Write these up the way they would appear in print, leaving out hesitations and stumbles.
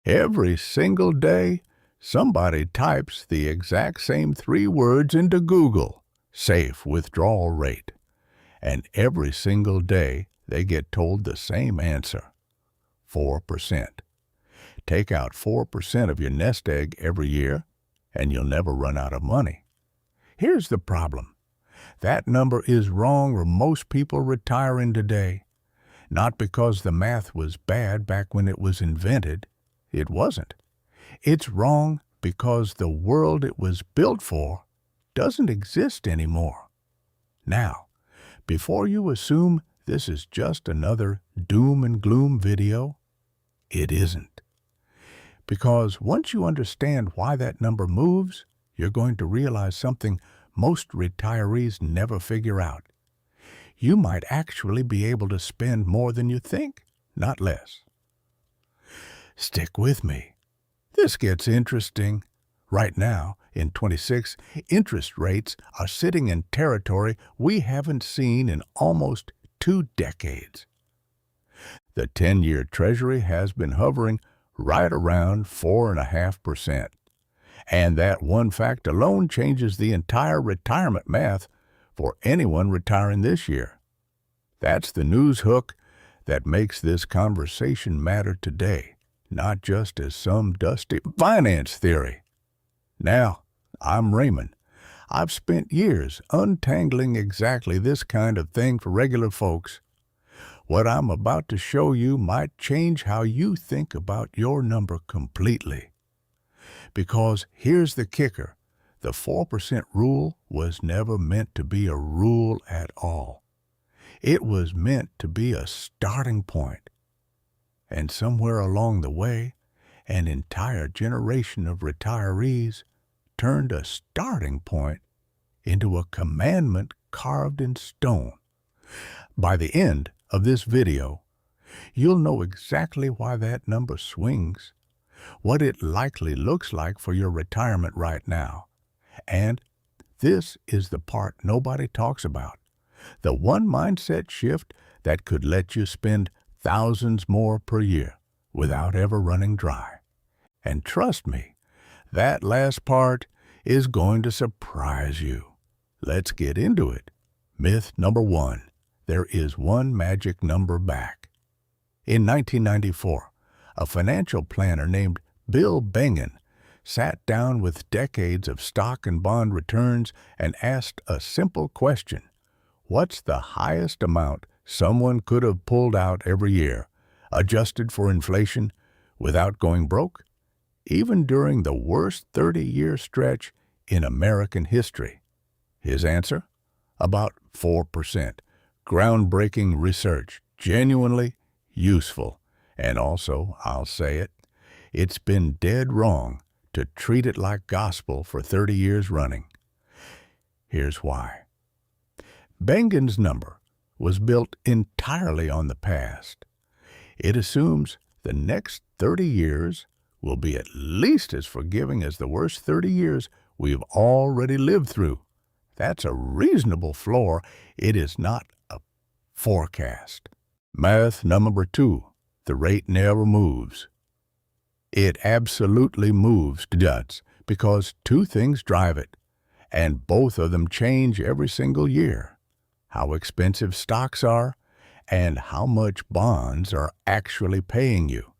Every single day, somebody types the exact same 3 words into Google, safe withdrawal rate. And every single day, they get told the same answer, 4%. Take out 4% of your nest egg every year, and you'll never run out of money. Here's the problem. That number is wrong for most people retiring today. Not because the math was bad back when it was invented. It wasn't. It's wrong because the world it was built for doesn't exist anymore. Now, before you assume this is just another doom and gloom video, it isn't. Because once you understand why that number moves, you're going to realize something most retirees never figure out. You might actually be able to spend more than you think, not less. Stick with me. This gets interesting. Right now, in 26, interest rates are sitting in territory we haven't seen in almost 2 decades. The 10-year Treasury has been hovering right around 4.5%. And that one fact alone changes the entire retirement math for anyone retiring this year. That's the news hook that makes this conversation matter today, not just as some dusty finance theory. Now, I'm Raymond. I've spent years untangling exactly this kind of thing for regular folks. What I'm about to show you might change how you think about your number completely. Because here's the kicker. The 4% rule was never meant to be a rule at all. It was meant to be a starting point. And somewhere along the way, an entire generation of retirees turned a starting point into a commandment carved in stone. By the end of this video, you'll know exactly why that number swings, what it likely looks like for your retirement right now. And this is the part nobody talks about. The one mindset shift that could let you spend thousands more per year without ever running dry. And trust me, that last part is going to surprise you. Let's get into it. Myth number 1. There is one magic number back. In 1994, a financial planner named Bill Bengen sat down with decades of stock and bond returns and asked a simple question. What's the highest amount someone could have pulled out every year, adjusted for inflation, without going broke? Even during the worst 30-year stretch in American history. His answer? About 4%. Groundbreaking research, genuinely useful. And also, I'll say it, it's been dead wrong to treat it like gospel for 30 years running. Here's why. Bengen's number was built entirely on the past. It assumes the next 30 years will be at least as forgiving as the worst 30 years we've already lived through. That's a reasonable floor. It is not a forecast. Math number 2. The rate never moves. It absolutely moves, does, because 2 things drive it, and both of them change every single year. How expensive stocks are, and how much bonds are actually paying you.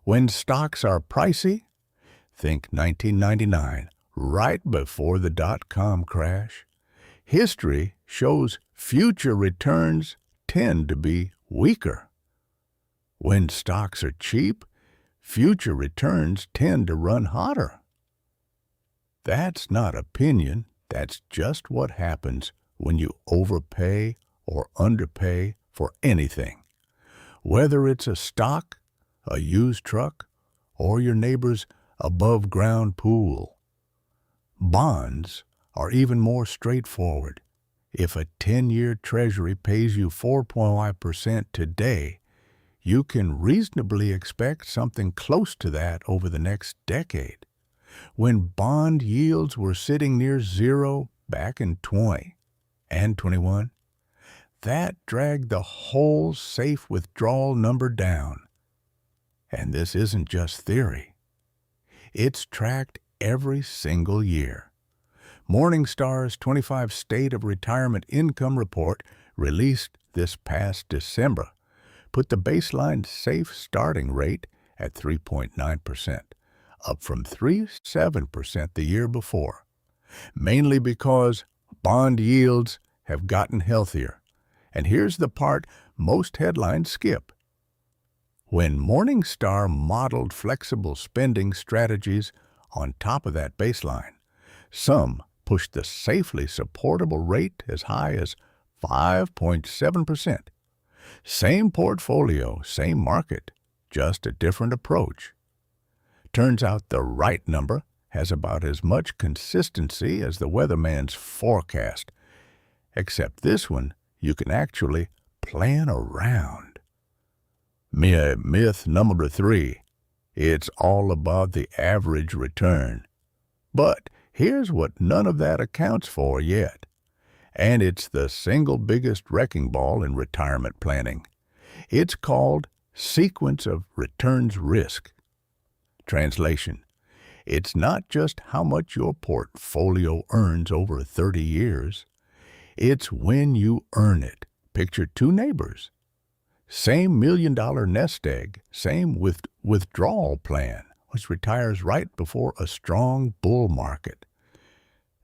When stocks are pricey, think 1999, right before the dot-com crash. History shows future returns tend to be weaker. When stocks are cheap, future returns tend to run hotter. That's not opinion, that's just what happens when you overpay or underpay for anything. Whether it's a stock, a used truck, or your neighbor's above-ground pool. Bonds are even more straightforward. If a 10-year Treasury pays you 4.5% today, you can reasonably expect something close to that over the next decade. When bond yields were sitting near zero back in 20 and 21, that dragged the whole safe withdrawal number down. And this isn't just theory. It's tracked every single year. Morningstar's 25 State of Retirement Income Report, released this past December, put the baseline safe starting rate at 3.9%, up from 3.7% the year before, mainly because bond yields have gotten healthier. And here's the part most headlines skip. When Morningstar modeled flexible spending strategies on top of that baseline, some pushed the safely supportable rate as high as 5.7%. Same portfolio, same market, just a different approach. Turns out the right number has about as much consistency as the weatherman's forecast, except this one you can actually plan around. Myth number 3, it's all about the average return. But here's what none of that accounts for yet. And it's the single biggest wrecking ball in retirement planning. It's called sequence of returns risk. Translation: it's not just how much your portfolio earns over 30 years. It's when you earn it. Picture two neighbors. Same million-dollar nest egg, same withdrawal plan, which retires right before a strong bull market.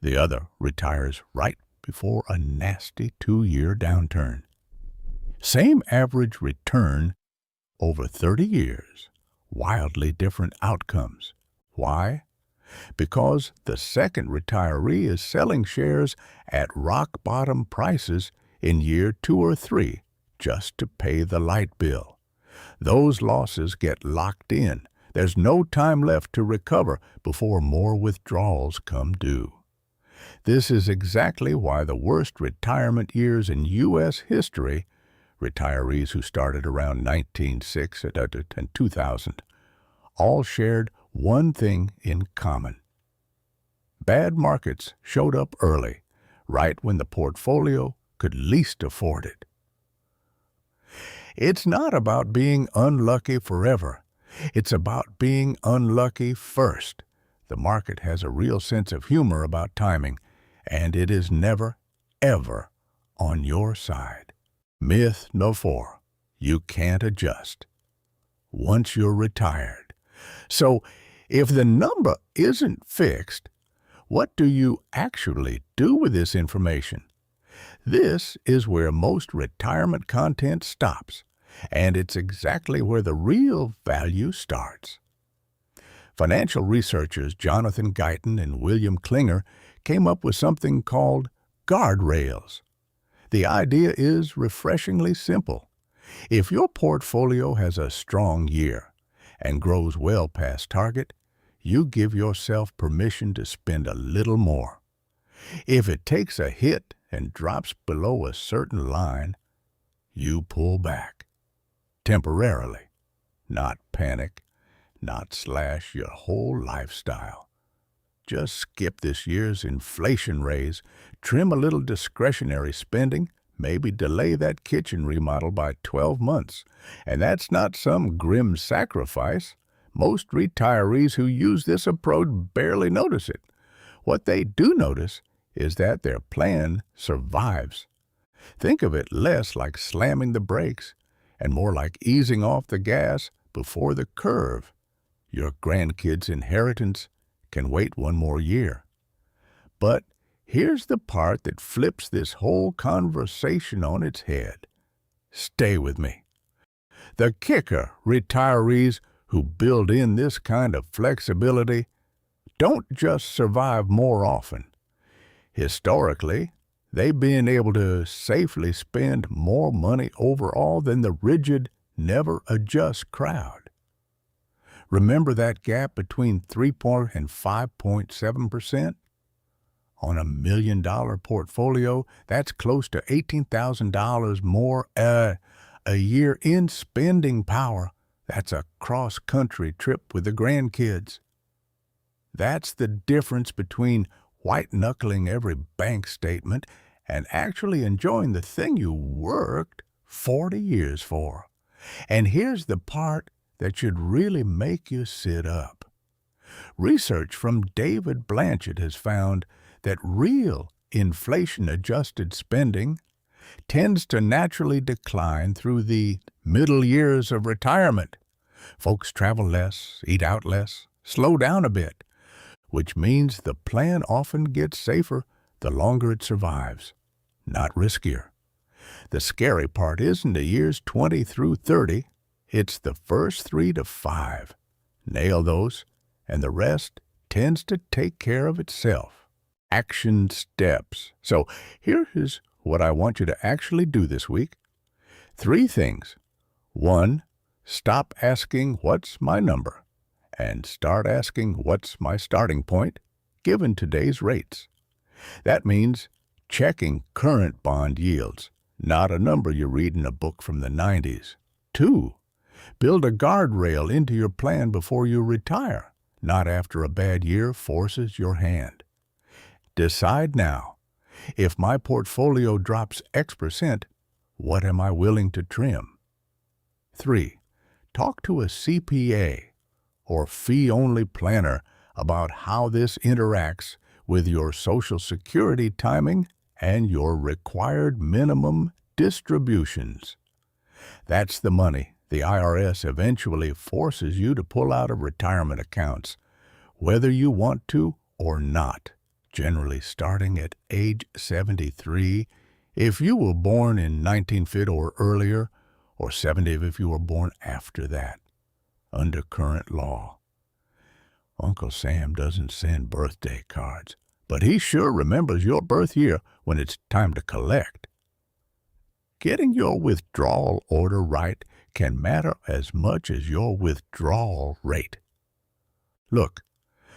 The other retires right before a nasty 2-year downturn. Same average return over 30 years, wildly different outcomes. Why? Because the second retiree is selling shares at rock-bottom prices in year 2 or 3 just to pay the light bill. Those losses get locked in. There's no time left to recover before more withdrawals come due. This is exactly why the worst retirement years in U.S. history, retirees who started around 1906 and 2000, all shared one thing in common. Bad markets showed up early, right when the portfolio could least afford it. It's not about being unlucky forever. It's about being unlucky first. The market has a real sense of humor about timing, and it is never, ever on your side. Myth no 4. You can't adjust once you're retired. So, if the number isn't fixed, what do you actually do with this information? This is where most retirement content stops, and it's exactly where the real value starts. Financial researchers Jonathan Guyton and William Klinger came up with something called guardrails. The idea is refreshingly simple. If your portfolio has a strong year and grows well past target, you give yourself permission to spend a little more. If it takes a hit and drops below a certain line, you pull back. Temporarily. Not panic, not slash your whole lifestyle. Just skip this year's inflation raise, trim a little discretionary spending, maybe delay that kitchen remodel by 12 months. And that's not some grim sacrifice. Most retirees who use this approach barely notice it. What they do notice is that their plan survives. Think of it less like slamming the brakes and more like easing off the gas before the curve. Your grandkids' inheritance can wait one more year. But here's the part that flips this whole conversation on its head. Stay with me. The kicker, retirees who build in this kind of flexibility don't just survive more often. Historically, they've been able to safely spend more money overall than the rigid, never-adjust crowd. Remember that gap between 3% and 5.7%? On a $1 million portfolio, that's close to $18,000 more a year in spending power. That's a cross-country trip with the grandkids. That's the difference between white-knuckling every bank statement and actually enjoying the thing you worked 40 years for. And here's the part that should really make you sit up. Research from David Blanchett has found that real inflation-adjusted spending tends to naturally decline through the middle years of retirement. Folks travel less, eat out less, slow down a bit, which means the plan often gets safer the longer it survives, not riskier. The scary part isn't the years 20 through 30, it's the first 3 to 5. Nail those, and the rest tends to take care of itself. Action steps. So here is what I want you to actually do this week. 3 things. 1, stop asking what's my number and start asking what's my starting point given today's rates. That means checking current bond yields, not a number you read in a book from the 90s. 2, build a guardrail into your plan before you retire, not after a bad year forces your hand. Decide now, if my portfolio drops X%, what am I willing to trim? 3, talk to a CPA or fee-only planner about how this interacts with your Social Security timing and your required minimum distributions. That's the money the IRS eventually forces you to pull out of retirement accounts, whether you want to or not, generally starting at age 73 if you were born in 1950 or earlier, or 70 if you were born after that, under current law. Uncle Sam doesn't send birthday cards, but he sure remembers your birth year when it's time to collect. Getting your withdrawal order right can matter as much as your withdrawal rate. Look,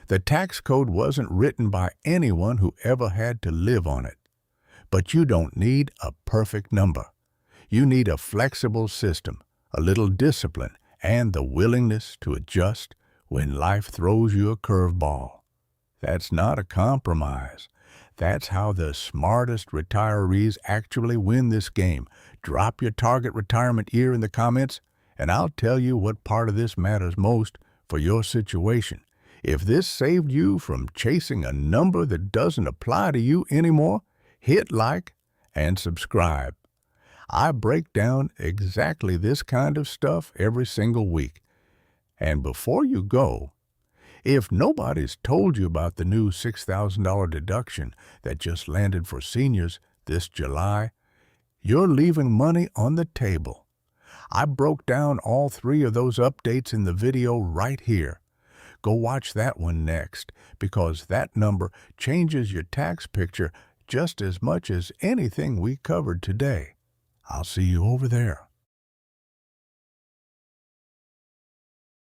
the tax code wasn't written by anyone who ever had to live on it. But you don't need a perfect number. You need a flexible system, a little discipline, and the willingness to adjust when life throws you a curveball. That's not a compromise. That's how the smartest retirees actually win this game. Drop your target retirement year in the comments, and I'll tell you what part of this matters most for your situation. If this saved you from chasing a number that doesn't apply to you anymore, hit like and subscribe. I break down exactly this kind of stuff every single week. And before you go, if nobody's told you about the new $6,000 deduction that just landed for seniors this July, you're leaving money on the table. I broke down all 3 of those updates in the video right here. Go watch that one next, because that number changes your tax picture just as much as anything we covered today. I'll see you over there.